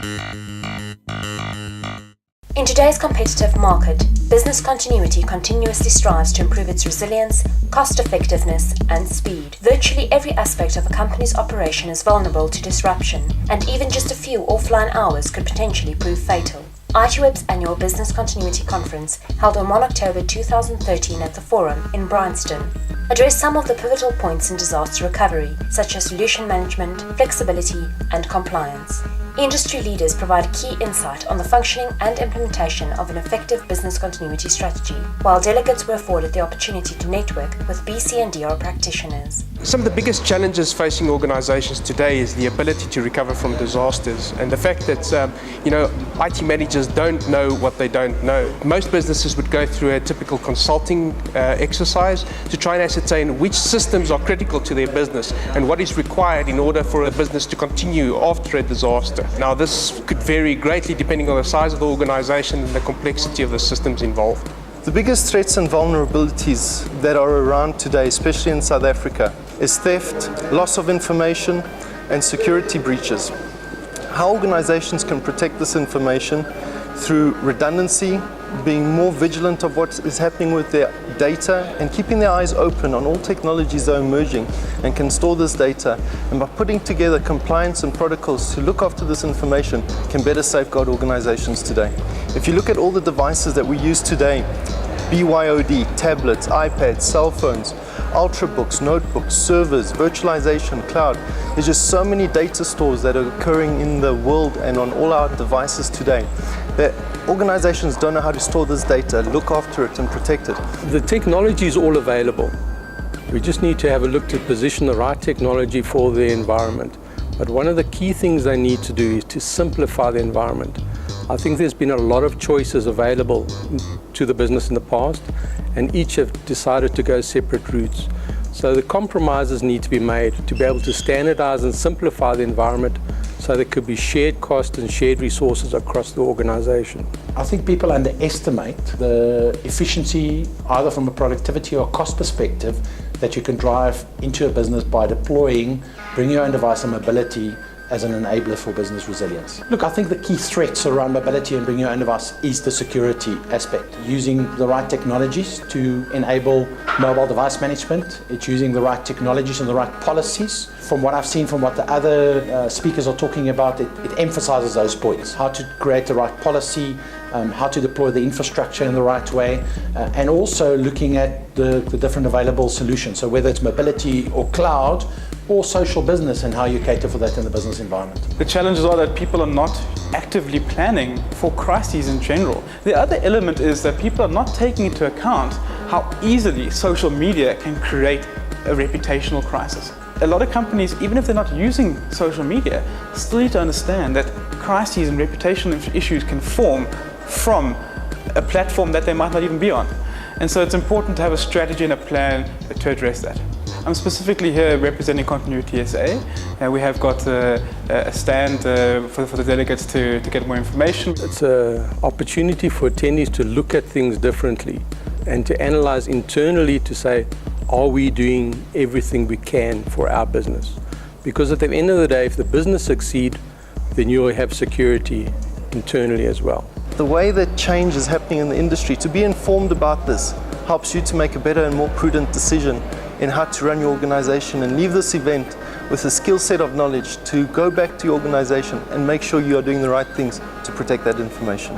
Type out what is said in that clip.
In today's competitive market, business continuity continuously strives to improve its resilience, cost-effectiveness, and speed. Virtually every aspect of a company's operation is vulnerable to disruption, and even just a few offline hours could potentially prove fatal. ITWeb's annual Business Continuity Conference, held on 1 October 2013 at the Forum in Bryanston, addressed some of the pivotal points in disaster recovery, such as solution management, flexibility, and compliance. Industry leaders provide key insight on the functioning and implementation of an effective business continuity strategy, while delegates were afforded the opportunity to network with BC and DR practitioners. Some of the biggest challenges facing organizations today is the ability to recover from disasters, and the fact that IT managers don't know what they don't know. Most businesses would go through a typical consulting exercise to try and ascertain which systems are critical to their business and what is required in order for a business to continue after a disaster. Now, this could vary greatly depending on the size of the organization and the complexity of the systems involved. The biggest threats and vulnerabilities that are around today, especially in South Africa, is theft, loss of information, and security breaches. How organizations can protect this information through redundancy, being more vigilant of what is happening with their data, and keeping their eyes open on all technologies that are emerging and can store this data, and by putting together compliance and protocols to look after this information, can better safeguard organizations today. If you look at all the devices that we use today, BYOD, tablets, iPads, cell phones, ultrabooks, notebooks, servers, virtualization, cloud. There's just so many data stores that are occurring in the world and on all our devices today that organizations don't know how to store this data, look after it and protect it. The technology is all available. We just need to have a look to position the right technology for the environment. But one of the key things they need to do is to simplify the environment. I think there's been a lot of choices available to the business in the past, and each have decided to go separate routes. So the compromises need to be made to be able to standardize and simplify the environment so there could be shared costs and shared resources across the organization. I think people underestimate the efficiency, either from a productivity or cost perspective, that you can drive into a business by deploying bring your own device and mobility as an enabler for business resilience. Look, I think the key threats around mobility and bring your own device is the security aspect. Using the right technologies to enable mobile device management. It's using the right technologies and the right policies. From what I've seen, from what the other speakers are talking about, it emphasizes those points. How to create the right policy, how to deploy the infrastructure in the right way, and also looking at the different available solutions. So whether it's mobility or cloud, or social business, and how you cater for that in the business environment. The challenges are that people are not actively planning for crises in general. The other element is that people are not taking into account how easily social media can create a reputational crisis. A lot of companies, even if they're not using social media, still need to understand that crises and reputational issues can form from a platform that they might not even be on. And so it's important to have a strategy and a plan to address that. I'm specifically here representing Continuity SA, and we have got a stand for the delegates to get more information. It's an opportunity for attendees to look at things differently and to analyze internally to say, are we doing everything we can for our business? Because at the end of the day, if the business succeeds, then you'll have security internally as well. The way that change is happening in the industry, to be informed about this helps you to make a better and more prudent decision in how to run your organization, and leave this event with a skill set of knowledge to go back to your organization and make sure you are doing the right things to protect that information.